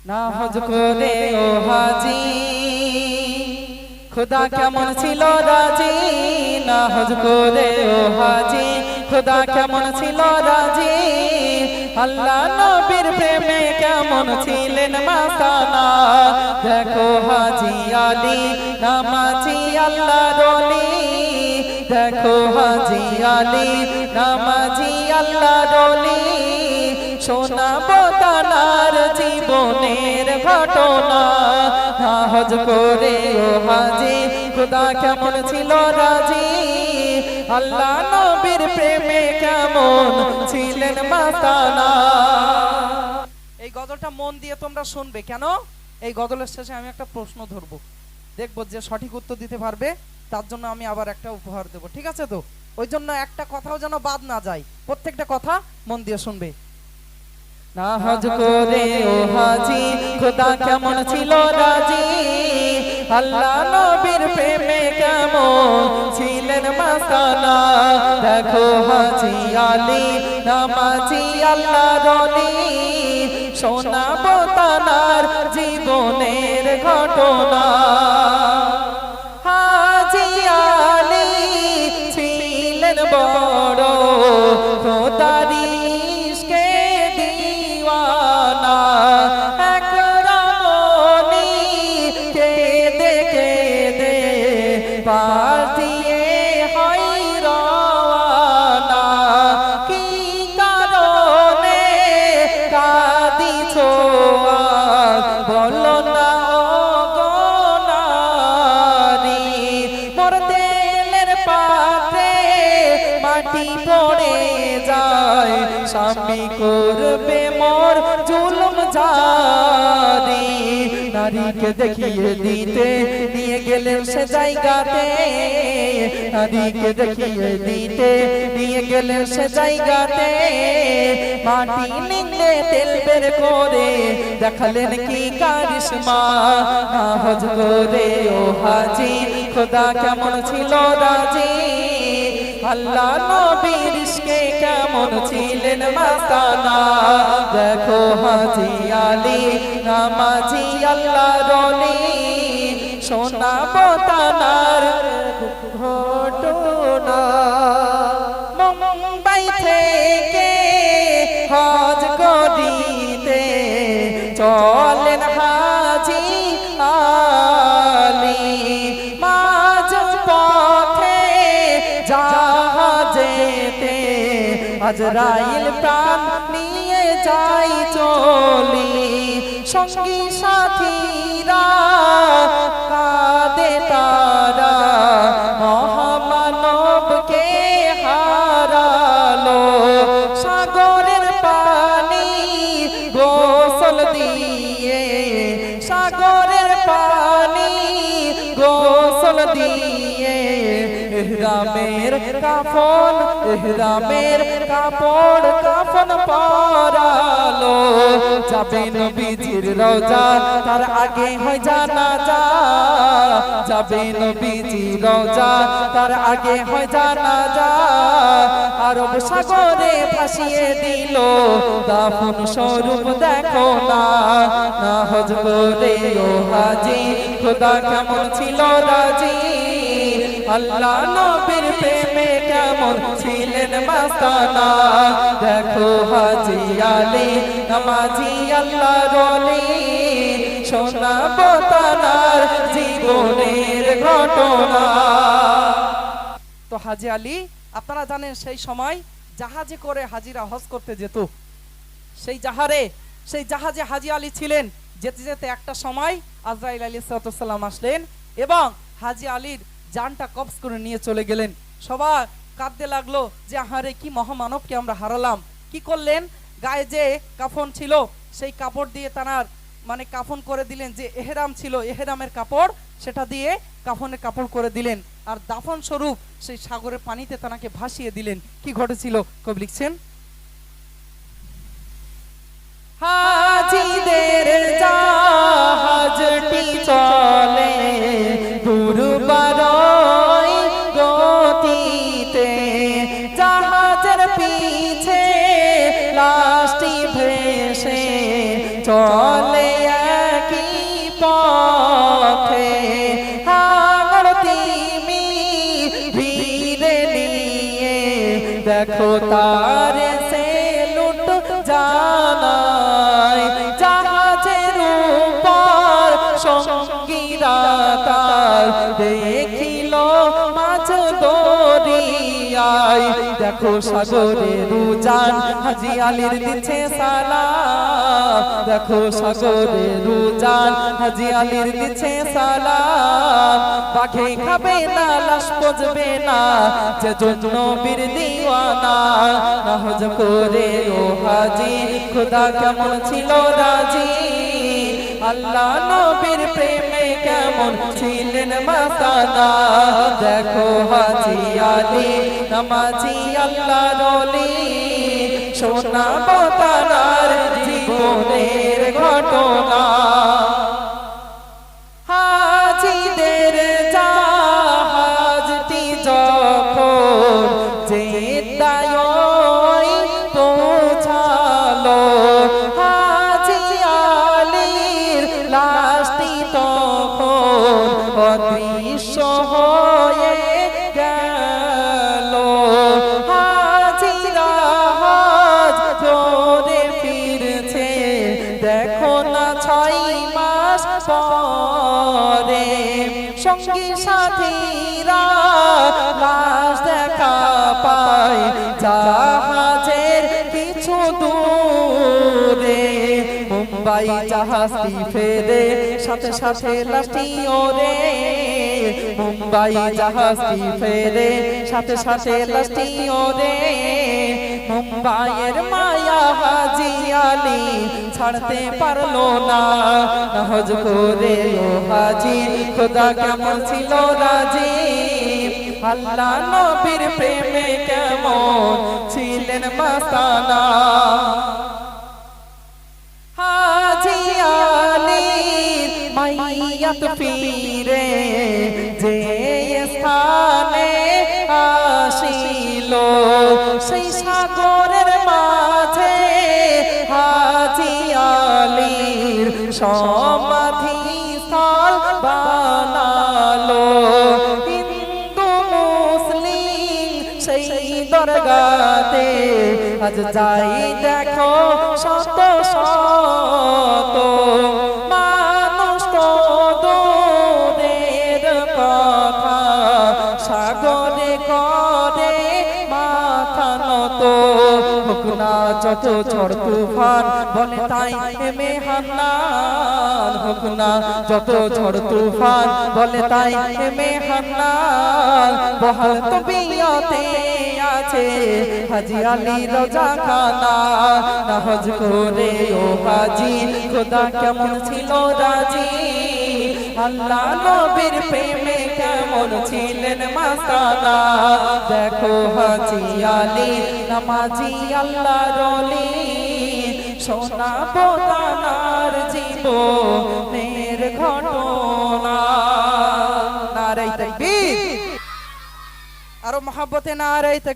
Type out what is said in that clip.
না হজ করে ও হাজি খুদা কেমন ছিল রাজি, না হজ করে ও হাজি খুদা কেমন ছিল রাজি। আল্লাহ নবীর প্রেমে কেমন ছিলেন মাস্তানা, দেখো হাজি আলী নামাজি আল্লাহর ওলি, দেখো হাজি আলী নামাজি আল্লাহর ওলি। শোনাবো তার জীবনের ঘটনা, না হজ করে ও হাজি খুদা কেমন ছিল রাজি। আল্লাহ নবীর প্রেমে কেমন ছিলেন মাস্তানা। এই গজলটা মন দিয়ে তোমরা শুনবে। কেন? এই গজলের শেষে আমি একটা প্রশ্ন ধরবো, দেখবো যে সঠিক উত্তর দিতে পারবে তার জন্য আমি আবার একটা উপহার দেবো, ঠিক আছে? তো ওই জন্য একটা কথাও যেন বাদ না যায়, প্রত্যেকটা কথা মন দিয়ে শুনবে। না হজ করে ও হাজি খুদা কেমন ছিল রাজি, আল্লাহ নবীর প্রেমে কেমন ছিলেন মাস্তানা। দেখো হাজি আলী নামাজি আল্লাহর ওলি, শোনাবো তার জীবনের ঘটনা। হাজি আলী ছিলেন বড় খোদারি ইশকে দিওয়ানা, এক রমণী কেঁদে কেঁদে পাশ দিয়ে হয় রওয়ানা। কি কারণে কাঁদিছো আজ বলো না গো নারী, মোর দিলের পাত্রে মাটি পড়ে যায়, স্বামী করবে মোর জুলুম জারি। নারীকে দেখিয়ে দিতে নিয়ে গেলেন সে জায়গাতে, নারীকে দেখিয়ে দিতে নিয়ে গেলেন সে জায়গাতে। মাটি নিংড়ে তেল বের করে দেখালেন কি কারিশমা, না হজ করে ও হাজি খোদা কেমন ছিল রাজি। আল্লাহ নবীর ইশকে কেমন ছিলেন মাস্তানা, দেখো হাজি আলী নামাজি আল্লাহর ওলি, শোনাবো তার ঘটনা। মুম্বাই থেকে হজ করিতে চলেন হাজি আলী, মাঝ পথে জাহাজেতে আজরাইল প্রাণ নিয়ে যাই চলি। সঙ্গী সাথীরা কাঁদে তারা মহামানবকে হারালো, সাগরের পানি গোসল দিয়ে, সাগরের পানি গোসল দিয়ে। ইহরামের কাফন, ইহরামের কাপড় কাফন পরালো, যাবে নবীজির রওজা তার আগে হয় জানাজা, যাবে নবীজির রওজা তার আগে হয় জানাজা। আরব সাগরে ভাসিয়ে দিল দাফন স্বরূপ দেখো না, না হজ করে ও হাজি খোদা কেমন ছিল রাজি। আল্লাহ নবীর প্রেমে কেমন ছিলেন মাস্তানা, দেখো হাজি আলী নামাজি আল্লাহর ওলি, শোনাবো তার জীবনের ঘটনা। তো হাজি আলী, আপনারা জানেন সেই সময় জাহাজে করে হাজিরা হজ করতে যেত। সেই জাহাজে হাজি আলী ছিলেন। যেতে যেতে একটা সময় আজরাইল আলাইহিস সালাম আসলেন এবং হাজি আলীর জানটা কবজ করে নিয়ে চলে গেলেন। সবাই কাঁদতে লাগলো যে আহারে কি মহামানবকে আমরা হারালাম। কি করলেন? গায়ে যে কাফন ছিল সেই কাপড় দিয়ে তানার মানে কাফন করে দিলেন, যে এহরাম ছিল এহরামের কাপড় সেটা দিয়ে কাফনের কাপড় করে দিলেন, আর দাফন স্বরূপ সেই সাগরের পানিতে তানাকে ভাসিয়ে দিলেন। কি ঘটেছিল কবি লিখছেন, হাজিদের জাহাজটি চলে দুর্বারই গতিতে, জাহাজের পিছে লাশটি ভেসে চলে তারে সে লুট জানাই জাহাজের উপর সঙ্গীরা তার দেখিল মাছ দরিয়ায় দেখো সাগরের উজান হাজী আলীর দিচ্ছে সালাম দেখো সাগরের উজান হাজী আলীর দিচ্ছে সালাম পাখি খাবে না লাশ পচবে না যে জন্য বীর দিওয়ানা নাহজ করে ও হাজী খোদা কেমন ছিল রাজি আল্লাহ নবীর প্রেমে কেমন ছিলেন মাস্তানা দেখো হাজী আলী নামাজি আল্লাহর ওলি শোনাবো তার জীবনের ঘটনা হাজীদের জাহাজটি যখন জেদ্দায় পৌঁছালো হাজী আলীর লাশটি তখন অদৃশ্য হয়ে গেল হাজীরা হজ করে ফিরছে দেখো না 6 মাস পরে সঙ্গী সাথীরা লাশ দেখা পায় জাহাজের কিছু দূরে মুম্বাই জাহাজটি ফেরে সাথে সাথে লাশটি ওরে মুম্বাই জাহাজটি ফেরে সাথে সাথে লাশটি ওরে মুম্বাইয়ের মায়া হাজী আলী ছাড়তে পারলো না নাহজ করে ও হাজী খোদা কেমন ছিল রাজি আল্লাহ নবীর প্রেমে কেমন ছিলেন মাস্তানা হাজী আলীর মাইয়াত ফিরে যে স্থানে আসিল সেই সাগরের মাঝে হাজী আলীর সমাধি স্থল বানালো হিন্দু মুসলিম সেই দরগাতে আজ যাই দেখো শত শত মানুষ তো দূরের কথা সাগরে করে মাথা নত হোক না যত ঝড় তুফান বলে তাই হেমে হান্নান হোক না যত ঝড় তুফান বলে তাই হেমে হান্নান বহাল তবিয়তে আছে হাজী আলী রোজা খানা নাহজ করে ও হাজী খোদা কেমন ছিল রাজি আল্লাহ নবীর প্রেমে কেমন ছিলেন মাস্তানা দেখো হাজী আলী নামাজি আল্লাহর ওলি শোনাবো তার জীবনের ঘটনা নারে তাকবীর আরো মহব্বতে নারে তাকবীর।